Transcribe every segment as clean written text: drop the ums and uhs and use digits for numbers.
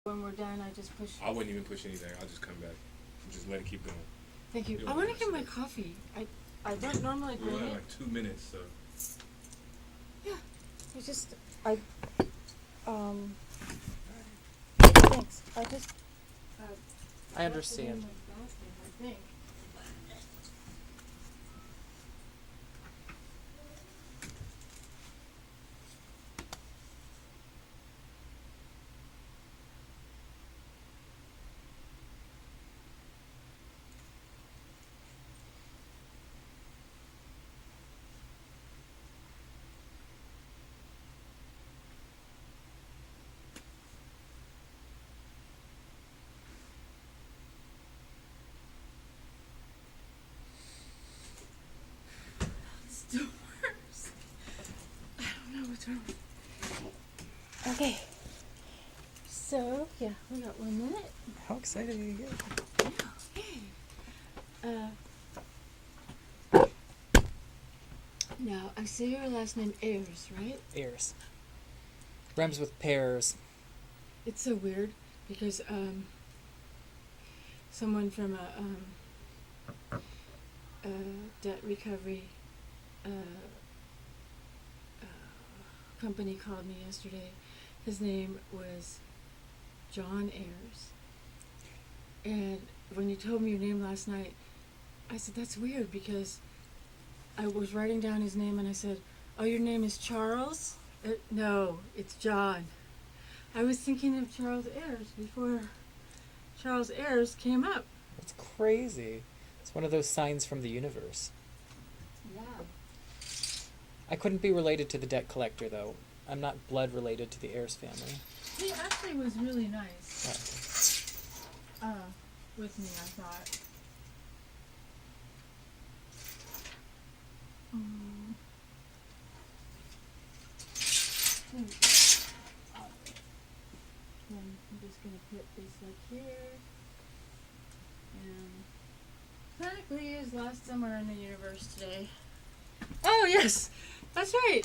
When we're done, I just push. I wouldn't even push anything. I'll just come back. Just let it keep going. Thank you. You I don't want have to to get my sit. coffee. I don't normally We bring only have it. like 2 minutes, so. Yeah. I just um. Thanks. I just. I understand. I think. Still works. I don't know what's wrong. Okay. So yeah, we got 1 minute. How excited are you get? Now I say your last name Ayers, right? Ears. Rhymes with pears. It's so weird because someone from a debt recovery uh, company called me yesterday. His name was John Ayers, and when you told me your name last night, I said that's weird because I was writing down his name and I said, "Oh, your name is Charles?" No, it's John. I was thinking of Charles Ayers before Charles Ayers came up. It's crazy. It's one of those signs from the universe. Yeah. I couldn't be related to the debt collector, though. I'm not blood related to the Ayers family. He actually was really nice Oh. with me, I thought. Mm. Then I'm just going to put this like here. And technically is lost somewhere in the universe today. Oh, yes! That's right!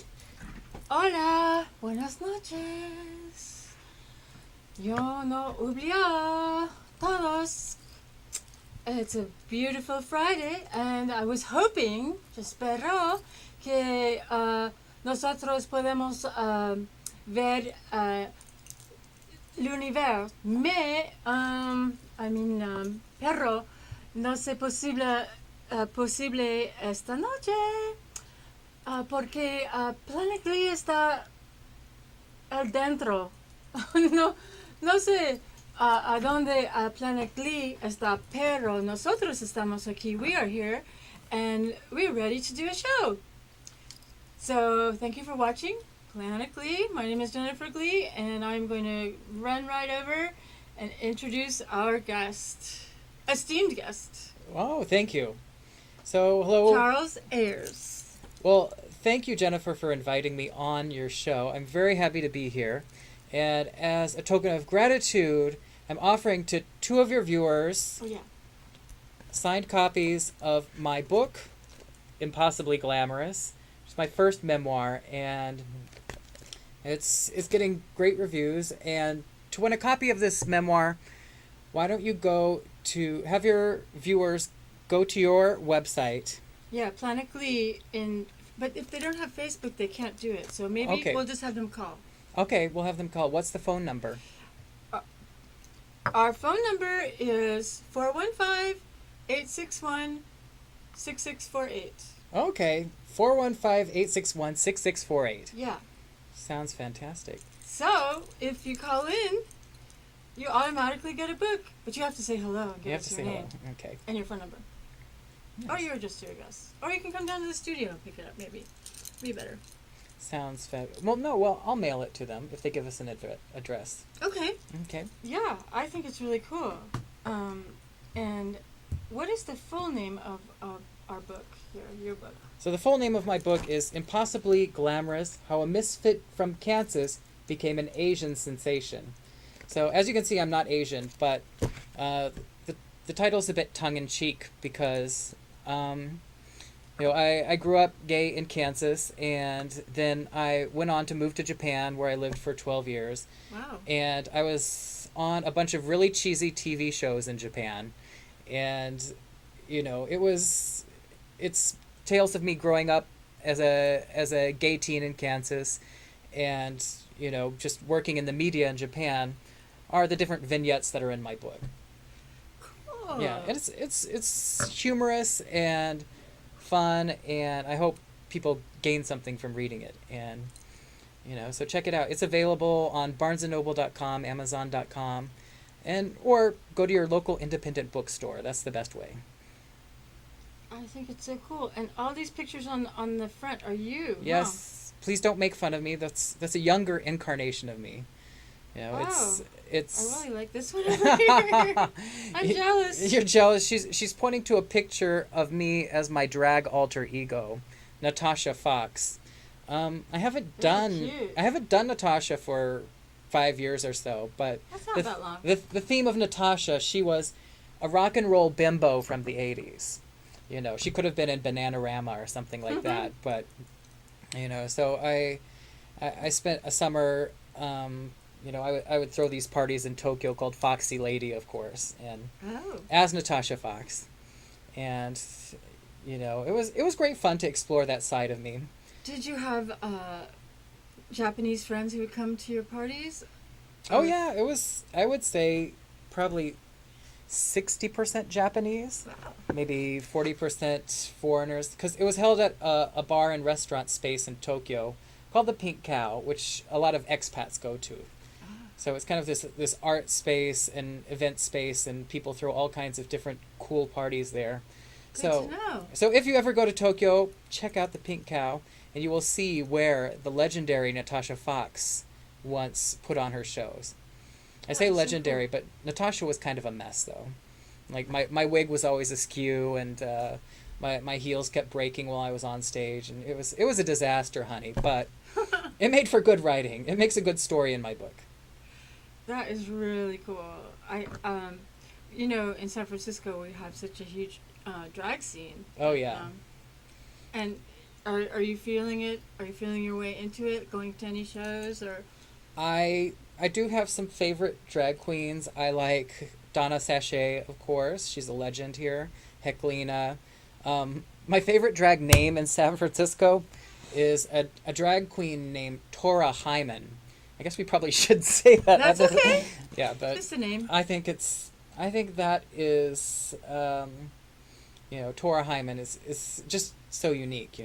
Hola! Buenas noches! Yo no olvidé todos! It's a beautiful Friday, and I was hoping, espero, que nosotros podemos ver l'univers, mais, pero no es posible esta noche, porque PLANETGLEE está al dentro. no, no sé a dónde PLANETGLEE está, pero nosotros estamos aquí. We are here, and we're ready to do a show. So thank you for watching Planet Glee. My name is Jennifer Glee, and I'm going to run right over and introduce our guest, esteemed guest, Oh, thank you. So, hello. Charles Ayers. Well, thank you, Jennifer, for inviting me on your show. I'm very happy to be here. And as a token of gratitude, I'm offering to two of your viewers Oh yeah. signed copies of my book, Impossibly Glamorous. It's my first memoir, and it's getting great reviews. And to win a copy of this memoir, why don't you go to have your viewers go to your website? Yeah, Planet Glee but if they don't have Facebook, they can't do it. So maybe Okay. we'll just have them call. Okay, we'll have them call. What's the phone number? Our phone number is 415-861-6648. Okay, 415-861-6648. Yeah. Sounds fantastic. So if you call in, you automatically get a book. But you have to say hello and You give have us to your say name hello. Okay. and your phone number. Or you're just your guest. Or you can come down to the studio and pick it up, maybe. Be better. Sounds fabulous. Well, I'll mail it to them if they give us an address. Okay. Okay. Yeah, I think it's really cool. And what is the full name of our book here, your book? So the full name of my book is Impossibly Glamorous: How a Misfit from Kansas Became an Asian Sensation. So as you can see, I'm not Asian, but the title's a bit tongue-in-cheek because I grew up gay in Kansas, and then I went on to move to Japan, where I lived for 12 years. Wow. And I was on a bunch of really cheesy TV shows in Japan, and it's tales of me growing up as a gay teen in Kansas, and just working in the media in Japan are the different vignettes that are in my book. Cool. Yeah, and it's humorous and fun, and I hope people gain something from reading it. And so check it out. It's available on barnesandnoble.com, amazon.com, or go to your local independent bookstore. That's the best way. I think it's so cool. And all these pictures on the front are you. Yes. Huh? Please don't make fun of me. That's a younger incarnation of me. Wow. It's I really like this one over here. I'm jealous. You're jealous. She's pointing to a picture of me as my drag alter ego, Natasha Fox. I haven't done Natasha for 5 years or so, but that's not that long. The theme of Natasha, she was a rock and roll bimbo from the 80s. She could have been in Bananarama or something like that, but so I spent a summer I would throw these parties in Tokyo called Foxy Lady, of course, and as Natasha Fox, and it was great fun to explore that side of me. Did you have Japanese friends who would come to your parties? Oh yeah, it was. I would say probably 60% Japanese, maybe 40% foreigners, because it was held at a bar and restaurant space in Tokyo called the Pink Cow, which a lot of expats go to. So it's kind of this art space and event space, and people throw all kinds of different cool parties there. Good to know. So if you ever go to Tokyo, check out the Pink Cow, and you will see where the legendary Natasha Fox once put on her shows. I say legendary, but Natasha was kind of a mess, though. Like, my wig was always askew, and my heels kept breaking while I was on stage, and it was a disaster, honey. But it made for good writing. It makes a good story in my book. That is really cool. In San Francisco we have such a huge drag scene. Oh yeah. And are you feeling it? Are you feeling your way into it? Going to any shows or? I do have some favorite drag queens. I like Donna Sachet, of course. She's a legend here. Heclina. My favorite drag name in San Francisco is a drag queen named Tora Hyman. I guess we probably should say that. That's okay. Yeah, but just a name. I think that is, Tora Hyman is just so unique,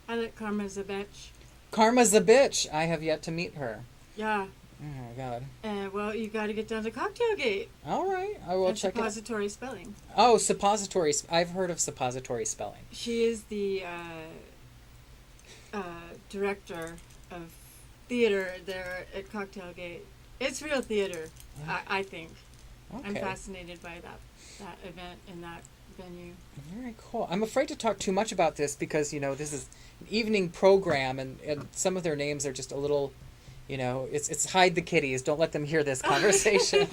I like Karma Zabetch. Karma's a bitch. I have yet to meet her. Yeah. Oh my God. Well, you got to get down to Cocktail Gate. All right, I will check it out. Suppository spelling. Oh, suppository. I've heard of suppository spelling. She is the director of theater there at Cocktail Gate. It's real theater, I think. Okay. I'm fascinated by that event and that venue. Very cool. I'm afraid to talk too much about this because, this is an evening program and some of their names are just a little, it's hide the kitties. Don't let them hear this conversation.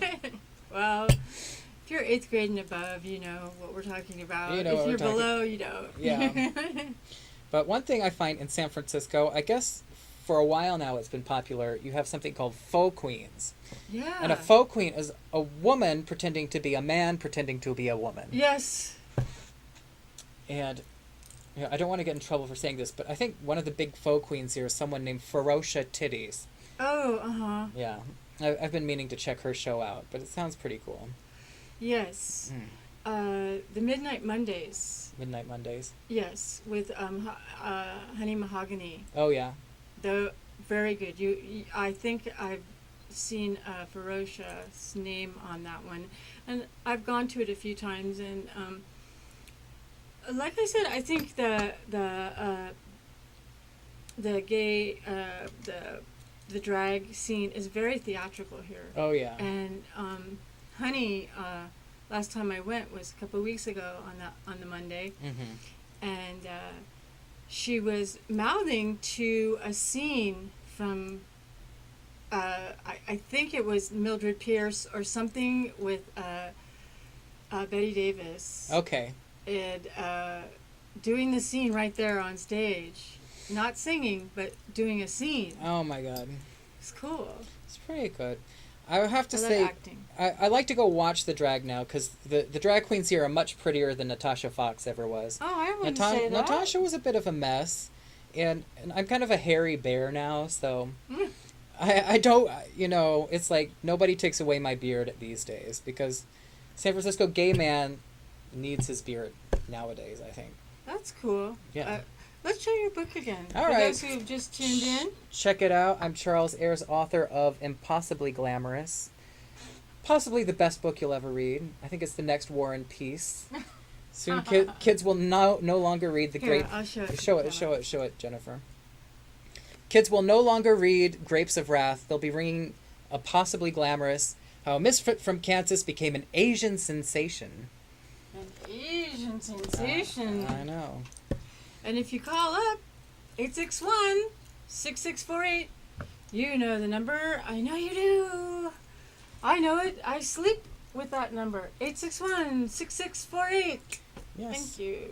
Well, if you're 8th grade and above, you know what we're talking about. If you're below, you don't. Yeah. But one thing I find in San Francisco, I guess for a while now it's been popular, you have something called faux queens. Yeah. And a faux queen is a woman pretending to be a man pretending to be a woman. Yes. And I don't want to get in trouble for saying this, but I think one of the big faux queens here is someone named Ferocia Titties. Oh, uh-huh. Yeah. I've been meaning to check her show out, but it sounds pretty cool. Yes. The Midnight Mondays. Midnight Mondays. Yes, with Honey Mahogany. Oh, yeah. They're very good. I think I've seen Ferocia's name on that one, and I've gone to it a few times. And like I said, I think the gay the drag scene is very theatrical here. Oh yeah. And Honey, last time I went was a couple of weeks ago on the Monday, and she was mouthing to a scene from I think it was Mildred Pierce or something with Betty Davis. Okay. And doing the scene right there on stage. Not singing, but doing a scene. Oh my God. It's cool. It's pretty good. I would have to I love say, acting. I like to go watch the drag now because the drag queens here are much prettier than Natasha Fox ever was. Oh, I wouldn't say that. Natasha was a bit of a mess, and I'm kind of a hairy bear now, so I don't, it's like nobody takes away my beard these days because San Francisco gay man needs his beard nowadays, I think. That's cool. Yeah. Let's show your book again. All For right. those who've just tuned in. Check it out. I'm Charles Ayres, author of Impossibly Glamorous. Possibly the best book you'll ever read. I think it's the next War and Peace. Soon kids will no longer read the Here, grape. I'll show it. Show it, Jennifer. Kids will no longer read Grapes of Wrath. They'll be reading A Possibly Glamorous, How a Misfit from Kansas Became an Asian Sensation. An Asian sensation. I know. And if you call up 861-6648, you know the number. I know you do. I know it. I sleep with that number. 861-6648. Yes. Thank you.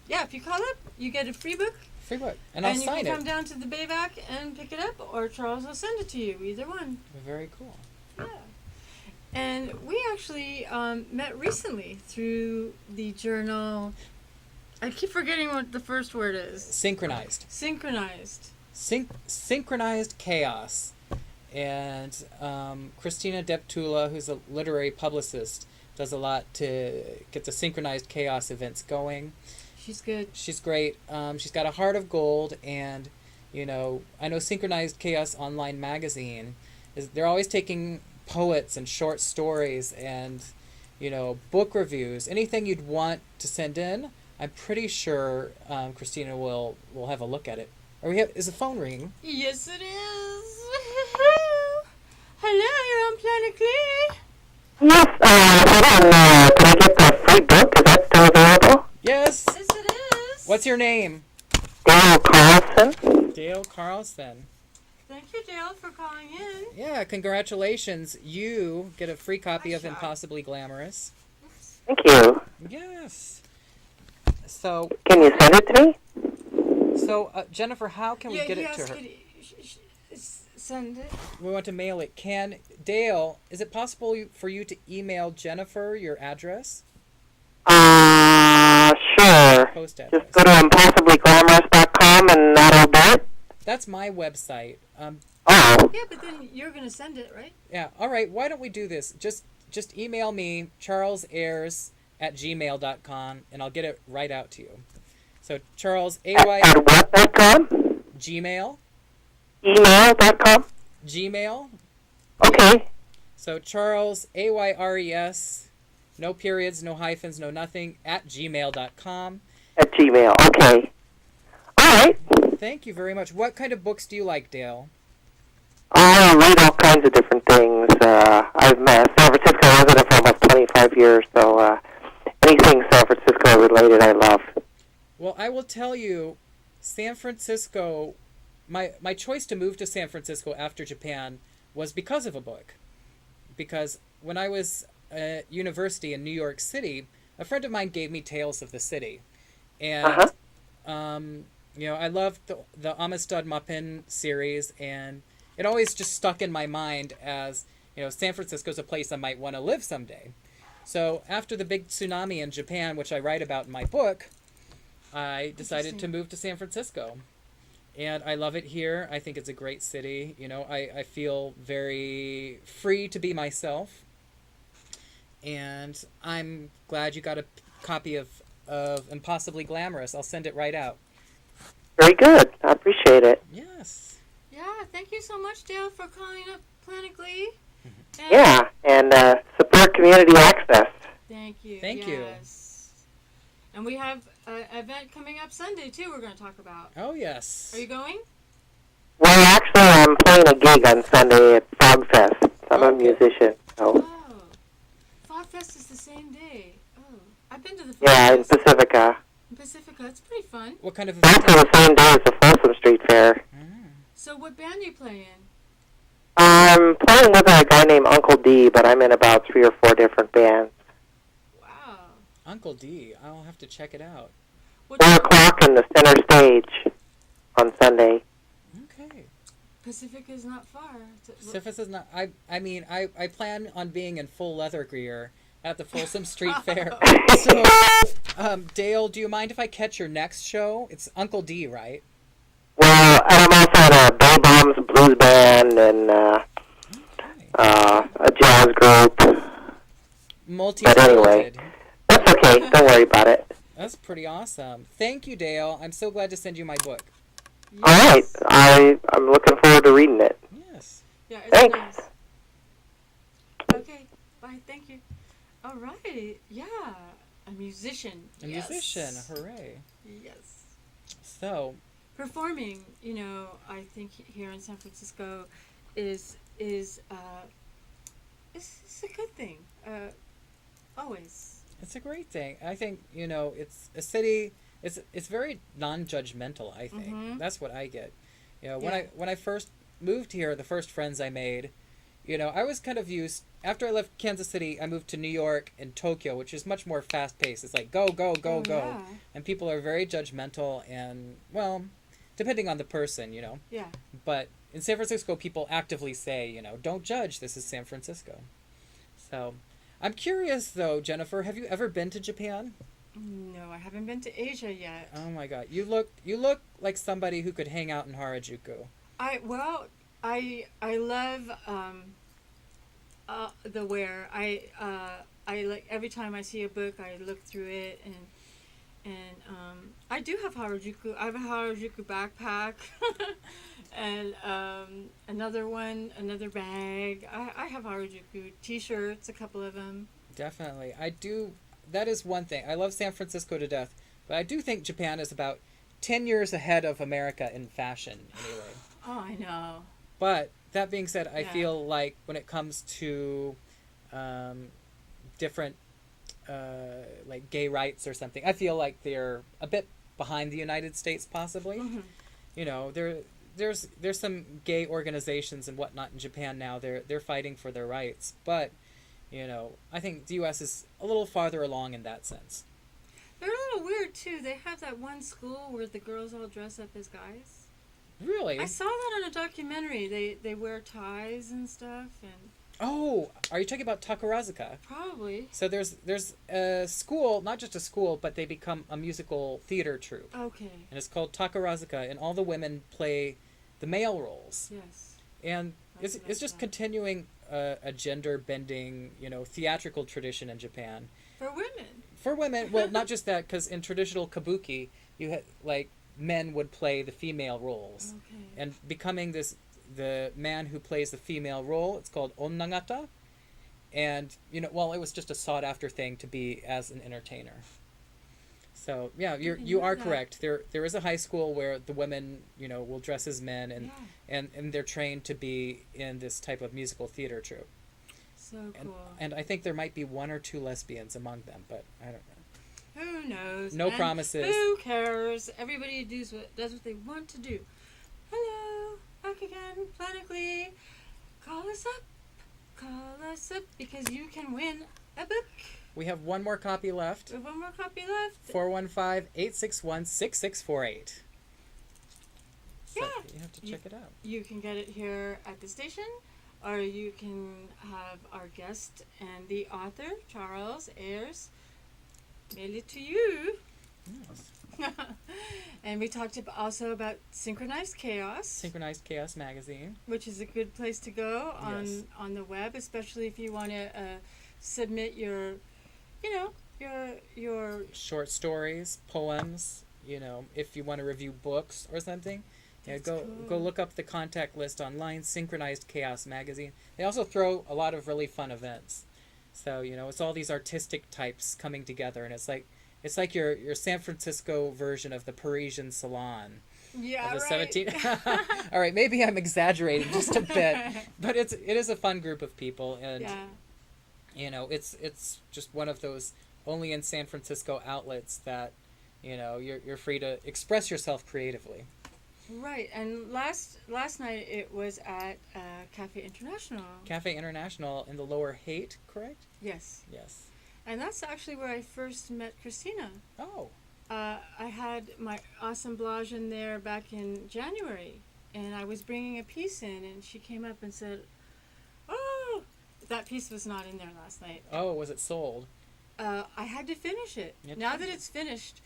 Yeah, if you call up, you get a free book. Free book. And I'll you sign can it. come down to the Bayback and pick it up, or Charles will send it to you. Either one. Very cool. Yeah. And we actually met recently through the journal. I keep forgetting what the first word is. Synchronized. Synchronized Chaos. And Christina Deptula, who's a literary publicist, does a lot to get the Synchronized Chaos events going. She's good. She's great. She's got a heart of gold, and I know Synchronized Chaos Online Magazine they're always taking poets and short stories and book reviews, anything you'd want to send in. I'm pretty sure Christina will have a look at it. Is the phone ringing? Yes, it is. Hello, you're on Planet Glee. Yes, hold on, can I get the free book? Is that still available? Yes. Yes, it is. What's your name? Dale Carlson. Dale Carlson. Thank you, Dale, for calling in. Yeah, congratulations. You get a free copy of Nice job. Impossibly Glamorous. Thank you. Yes. So, Can you send it to me? Jennifer, how can we get it to her? Send it. We want to mail it. Dale, is it possible for you to email Jennifer your address? Sure. Post address. Just go to impossiblyglamorous.com and that'll do it? That's my website. Oh. Yeah, but then you're going to send it, right? Yeah, all right. Why don't we do this? Just email me, charlesayres@gmail.com, and I'll get it right out to you. So, Charles, A-Y... At what.com? Gmail. Email.com? Gmail. Okay. So, Charles, A-Y-R-E-S, no periods, no hyphens, no nothing, @gmail.com. At Gmail, okay. All right. Thank you very much. What kind of books do you like, Dale? I read all kinds of different things. I've met San Francisco resident for almost 25 years, so anything San Francisco related I love. Well, I will tell you, San Francisco, my choice to move to San Francisco after Japan was because of a book. Because when I was at university in New York City, a friend of mine gave me Tales of the City. And, I loved the Amistad Mappin series, and it always just stuck in my mind as, San Francisco's a place I might want to live someday. So after the big tsunami in Japan, which I write about in my book, I decided to move to San Francisco. And I love it here. I think it's a great city. I feel very free to be myself. And I'm glad you got a copy of Impossibly Glamorous. I'll send it right out. Very good. I appreciate it. Yes. Yeah, thank you so much, Dale, for calling up Planet Glee. And Yeah, and support community access. Thank you. Thank you. Yes. And we have an event coming up Sunday, too, we're going to talk about. Oh, yes. Are you going? Well, actually, I'm playing a gig on Sunday at Fog Fest. I'm a musician, so... Oh. Fog Fest is the same day. Oh. I've been to the Fog Yeah, in Fest. Pacifica. In Pacifica. It's pretty fun. What kind of It's event? also the same day as the Folsom Street Fair. So what band are you playing? I'm playing with a guy named Uncle D, but I'm in about 3 or 4 different bands. Wow. Uncle D. I'll have to check it out. What 4 o'clock in the center stage on Sunday. Okay. Pacific is not far. Pacific is not. I mean, I plan on being in full leather gear at the Folsom Street Fair. So, Dale, do you mind if I catch your next show? It's Uncle D, right? Well, I'm also at a Bill Bombs blues band and a jazz group. Multi-talented. But anyway, that's okay. Don't worry about it. That's pretty awesome. Thank you, Dale. I'm so glad to send you my book. Yes. All right. I'm looking forward to reading it. Yes. Yeah, it's Thanks. nice. Okay, bye. Thank you. All right. Yeah, a musician. A musician. Hooray. Yes. So, Performing, I think here in San Francisco is it's a good thing. Always. it's a great thing. I think, it's a city. It's very non-judgmental, I think. Mhm. That's what I get. When Yeah. when I first moved here, the first friends I made, I was kind of used. After I left Kansas City, I moved to New York and Tokyo, which is much more fast-paced. It's like go, go, go, Oh, go. yeah. And people are very judgmental and, well, depending on the person, Yeah. But in San Francisco, people actively say, don't judge. This is San Francisco. So, I'm curious, though, Jennifer, have you ever been to Japan? No, I haven't been to Asia yet. Oh my God, you look like somebody who could hang out in Harajuku. I love the wear. I like every time I see a book, I look through it and I do have Harajuku. I have a Harajuku backpack and another bag. I have Harajuku t-shirts, a couple of them. Definitely, I do. That is one thing. I love San Francisco to death, but I do think Japan is about 10 years ahead of America in fashion, anyway. Oh, I know. But that being said, I Yeah. feel like when it comes to different, like gay rights or something, I feel like they're a bit behind the United States, possibly. Mhm. There's some gay organizations and whatnot in Japan now. They're fighting for their rights, but I think the U.S. is a little farther along in that sense. They're a little weird too. They have that one school where the girls all dress up as guys. Really? I saw that on a documentary. They wear ties and stuff, and Oh, are you talking about Takarazuka? probably. So there's a school, not just a school, but they become a musical theater troupe, Okay. and it's called Takarazuka, and all the women play the male roles, Yes. and That's it's just continuing a gender bending, theatrical tradition in Japan. For women. For women, well, not just that, because in traditional kabuki, you had like men would play the female roles, Okay. and becoming the man who plays the female role, it's called onnagata, and it was just a sought after thing to be as an entertainer. So yeah, you know are that. correct. There is a high school where the women will dress as men, and Yeah. and they're trained to be in this type of musical theater troupe. So And, cool. and I think there might be one or two lesbians among them, but I don't know. Who knows? No And promises. Who cares? Everybody does what they want to do. Hello, back again, Planet Glee. Call us up because you can win a book. We have one more copy left. We have one more copy left. 415-861-6648. So Yeah. you have to check it out. You can get it here at the station, or you can have our guest and the author, Charles Ayers, mail it to you. Yes. And we talked also about Synchronized Chaos, Synchronized Chaos magazine. which is a good place to go Yes. on the web, especially if you want to submit your Short stories, poems, if you want to review books or something. That's Go cool. look up the contact list online, Synchronized Chaos magazine. They also throw a lot of really fun events. So, it's all these artistic types coming together, and it's like your San Francisco version of the Parisian Salon. Yeah, Of the right. 17 All right, maybe I'm exaggerating just a bit, but it is a fun group of people, and Yeah. it's just one of those only in San Francisco outlets that you're free to express yourself creatively. Right, and last night it was at Cafe International. Cafe International in the Lower Haight, correct? Yes, Yes. and that's actually where I first met Christina. Oh, I had my assemblage in there back in January, and I was bringing a piece in, and she came up and said, "Oh, that piece was not in there last night." Oh, was it sold? I had to finish it. You had to Now that finish it's finished,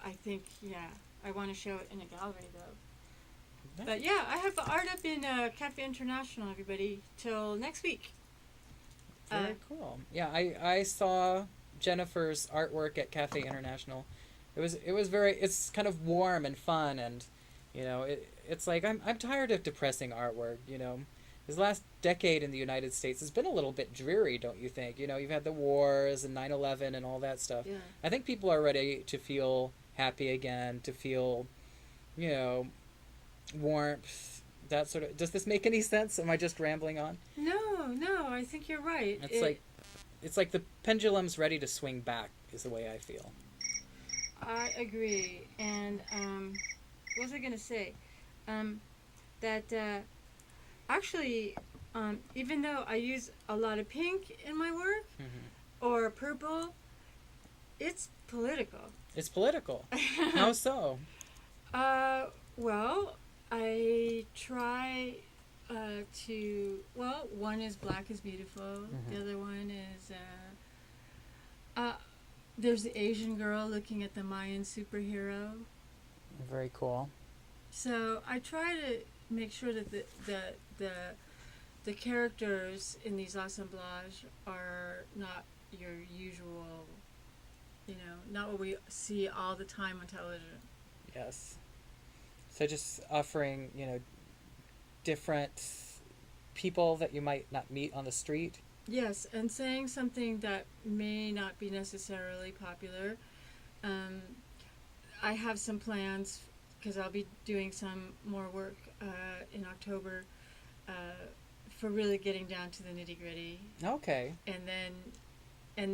I think, yeah, I want to show it in a gallery though. But yeah, I have the art up in Cafe International, everybody, till next week. Very cool. Yeah, I saw Jennifer's artwork at Cafe International. It was very, it's kind of warm and fun, and you know, it's like I'm tired of depressing artwork, you know. This last decade in the United States has been a little bit dreary, don't you think? You know, you've had the wars and 9/11 and all that stuff. Yeah. I think people are ready to feel happy again, to feel, you know, warmth, that sort of. Does this make any sense? Am I just rambling on? No, I think you're right. It's like the pendulum's ready to swing back, is the way I feel. I agree. And what was I gonna say? That actually, even though I use a lot of pink in my work or purple, it's political. It's political. How so? Well, I try one is Black is Beautiful. The other one is there's the Asian girl looking at the Mayan superhero. Very cool. So I try to make sure that the characters in these assemblages are not your usual, you know, not what we see all the time on television. Yes. So just offering, you know, different people that you might not meet on the street. Yes, and saying something that may not be necessarily popular. I have some plans because I'll be doing some more work in October for really getting down to the nitty gritty. Okay. And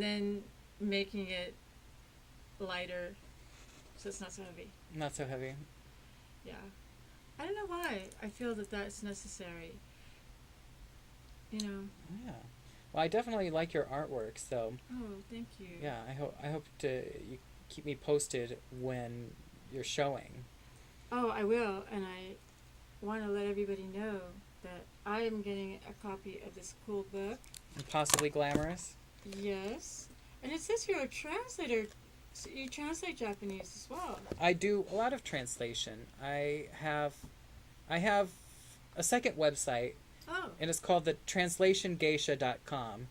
then making it lighter, so it's not so heavy. Not so heavy. Yeah, I don't know why I feel that that's necessary. You know. Yeah. Well, I definitely like your artwork, so. Oh, thank you. Yeah, I hope to you keep me posted when you're showing. Oh, I will, and I want to let everybody know that I am getting a copy of this cool book. And possibly glamorous. Yes, and it says you're a translator. So you translate Japanese as well. I do a lot of translation. I have a second website. Oh. And it's called the translationgeisha.com.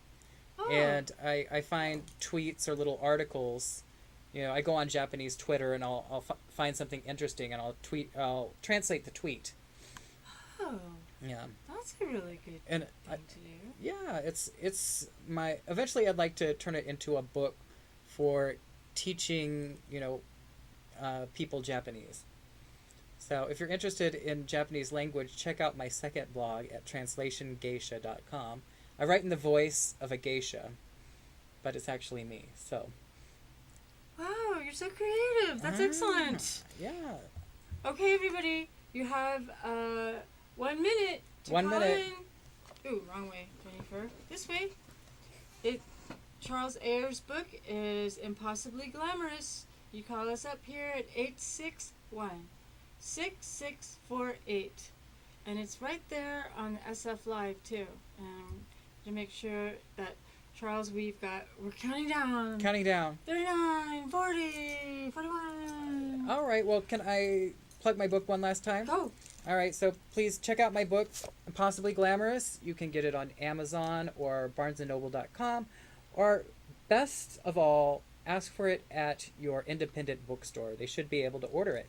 Oh. And I find tweets or little articles. You know, I go on Japanese Twitter and I'll find something interesting and I'll translate the tweet. Oh. Yeah. That's a really good And thing to do. Yeah, it's my. Eventually, I'd like to turn it into a book for teaching, you know, people Japanese. So if you're interested in Japanese language, check out my second blog at translationgeisha.com. I write in the voice of a geisha, but it's actually me. So. Wow, you're so creative. That's excellent. Yeah. Okay, everybody, you have 1 minute to 1 call minute. in. Ooh, wrong way, Jennifer. This way. Charles Ayer's book is Impossibly Glamorous. You call us up here at 861-6648. And it's right there on SF Live, too. To make sure that, Charles, we're counting down. Counting down. 39, 40, 41. All right, well, can I plug my book one last time? Go. All right, so please check out my book, Impossibly Glamorous. You can get it on Amazon or barnesandnoble.com. Or, best of all, ask for it at your independent bookstore. They should be able to order it.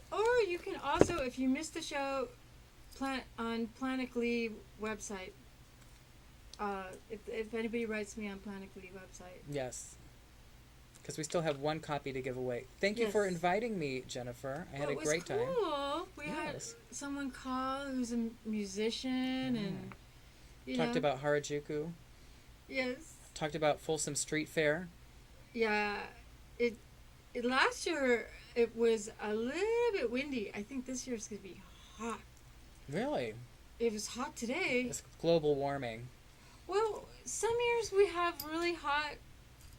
Or you can also, if you missed the show, on Planet Glee website. If anybody writes me on Planet Glee website. Yes. Because we still have one copy to give away. Thank you for inviting me, Jennifer. I had a great time. It was cool. We had someone call who's a musician and Talked about Harajuku. Yes. Talked about Folsom Street Fair. Yeah. It last year it was a little bit windy. I think this year it's gonna be hot. Really? It was hot today. It's global warming. Well, some years we have really hot,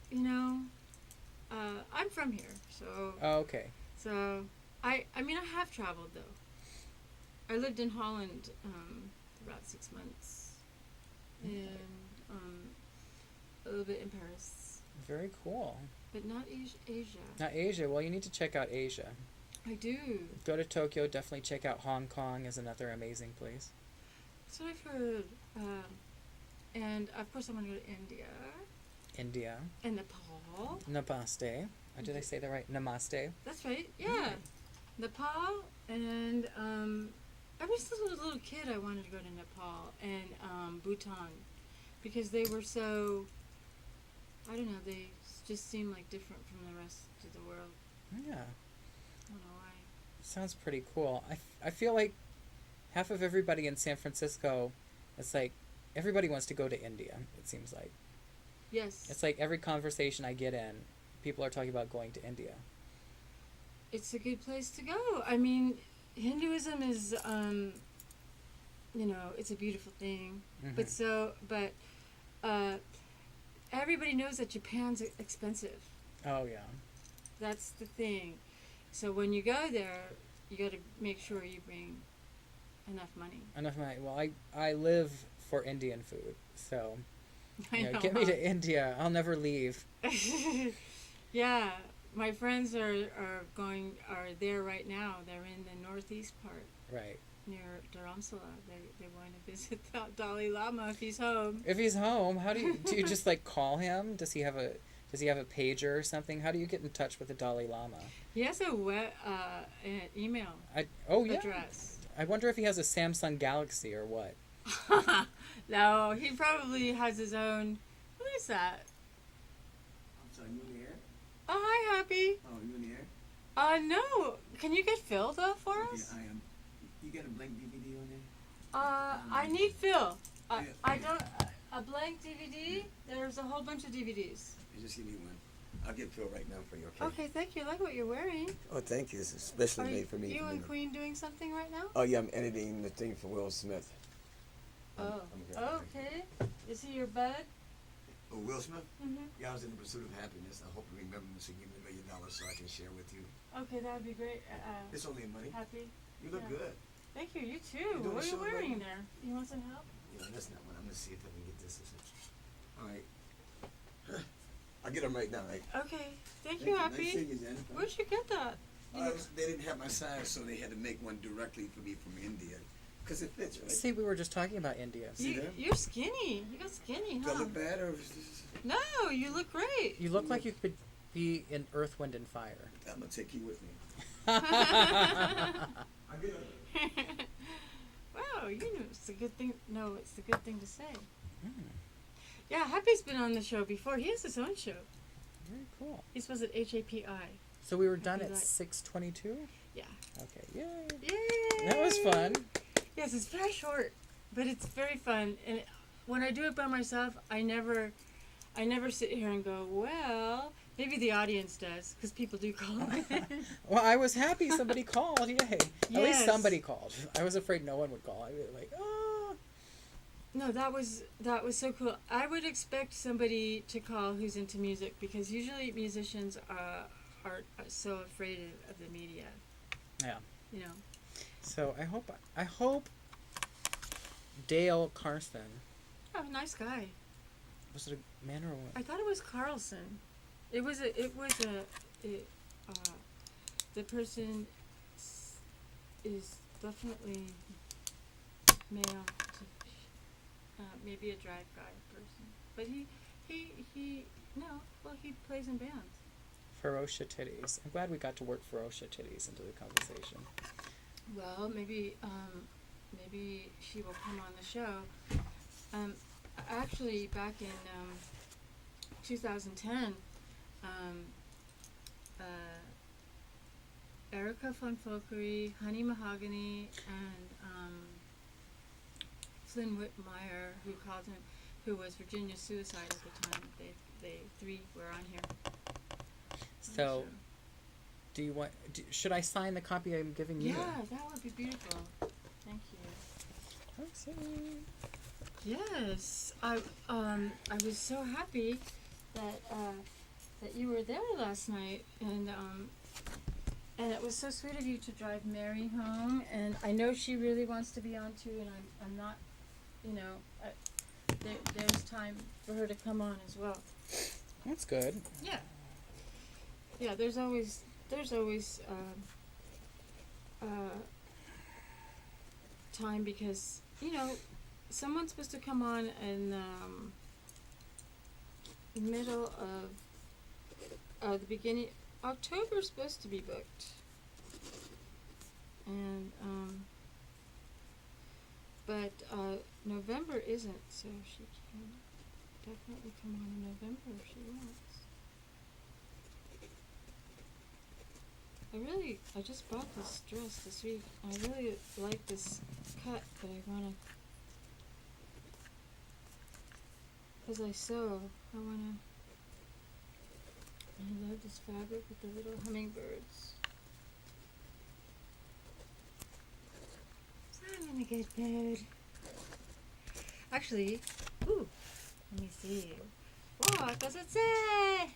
you know. I'm from here, so. Oh, okay. So, I mean, I have traveled though. I lived in Holland for about 6 months, and a little bit in Paris, Very cool. but not Asia. Now Asia. Well, you need to check out Asia. I do. Go to Tokyo. Definitely check out Hong Kong. Is another amazing place. That's what I've heard. And of course, I want to go to India India. and Nepal. Namaste. Did I say that right? Namaste. That's right. Yeah, Nepal and ever since I was a little kid, I wanted to go to Nepal and Bhutan because they were so. I don't know. They just seem like different from the rest of the world. Yeah. I don't know why. Sounds pretty cool. I feel like half of everybody in San Francisco, it's like everybody wants to go to India, it seems like. Yes. It's like every conversation I get in, people are talking about going to India. It's a good place to go. I mean, Hinduism is, it's a beautiful thing. Mhm. But everybody knows that Japan's expensive. Oh, yeah. That's the thing. So when you go there, you got to make sure you bring enough money. Enough money. Well, I live for Indian food, so I know. get me to India. I'll never leave. Yeah, my friends are there right now. They're in the northeast part Right. near Dharamsala. They want to visit the Dalai Lama if he's home. If he's home, how do you just like call him? Does he have a pager or something? How do you get in touch with the Dalai Lama? He has a an email Yeah. address. I wonder if he has a Samsung Galaxy or what. No, he probably has his own. What is that? I'm sorry, you in the air? Oh, hi, Happy. Oh, you in the air? No. Can you get Phil though for Okay, us? I am. You got a blank DVD on there? I need Phil. Yeah. I don't. A blank DVD? There's a whole bunch of DVDs. You just give me one. I'll get Phil right now for you, okay? Okay, thank you. I like what you're wearing. Oh, thank you. It's especially Are made for me. you from and the- Queen doing something right now? Oh, yeah, I'm editing the thing for Will Smith. Oh, I'm here. okay. Is he your bud? Oh, Will Smith? Mm-hmm. Yeah, I was in the pursuit of happiness. I hope you remember me to give me $1 million so I can share with you. Okay, that would be great. It's only money. Happy. You look yeah. good. Thank you. You too. You doing What are a you show wearing right there? You want some help? Yeah, that's not one. I'm going to see if I can get this. All right. I'll get them right now, right? Okay. Thank you, Happy. Nice seeing you, Jennifer. Where'd you get that? They didn't have my size, so they had to make one directly for me from India. Because it fits, right? See, we were just talking about India. See that? You're skinny. You got skinny, Do I huh? look bad or is this... No, you look great. You look like you could be in Earth, Wind, and Fire. I'm going to take you with me. Wow, I get it. you know it's a good thing. No, it's a good thing to say. Mm, Yeah, Happy's been on the show before. He has his own show. very cool. He was at HAPI. So we were done Happy at life. 6:22. Yeah. Okay. Yay. Yay! That was fun. Yes, it's very short, but it's very fun. And when I do it by myself, I never sit here and go, well, maybe the audience does, because people do call in. Well, I was happy somebody called. Yay. At least Yes. somebody called. I was afraid no one would call. I was like, oh. No, that was so cool. I would expect somebody to call who's into music, because usually musicians are so afraid of the media. Yeah. You know. So I hope Dale Carson, Oh, nice guy. was it a man or a woman? I thought it was Carlson. The person is definitely male. Maybe a drag guy person, but he plays in bands. Ferocia Titties. I'm glad we got to work Ferocia Titties into the conversation. Well, maybe she will come on the show. Actually, back in 2010, Erica von Folkery, Honey Mahogany, and Flynn Whitmire, who was Virginia Suicide at the time. They three were on here. So, do you want? Should I sign the copy I'm giving you? Yeah, that would be beautiful. Thank you. Okay. Yes, I was so happy that you were there last night, and And it was so sweet of you to drive Mary home. And I know she really wants to be on too. And I'm not, you know, there's time for her to come on as well. That's good. Yeah. Yeah. There's always time because you know someone's supposed to come on in the middle of the beginning. October's supposed to be booked, and but November isn't, so she can definitely come on in November if she wants. I just bought this dress this week. I really like this cut, but I wanna, cause I sew, I love this fabric with the little hummingbirds. So I'm in a good mood. Actually, ooh, let me see. What does it say?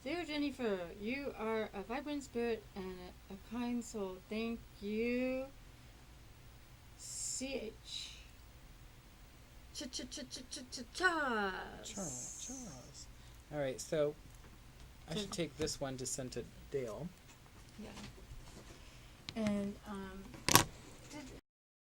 Dear Jennifer, you are a vibrant spirit and a kind soul. Thank you. CH. Charles. Charles. All right, so I should take this one to send to Dale. Yeah. And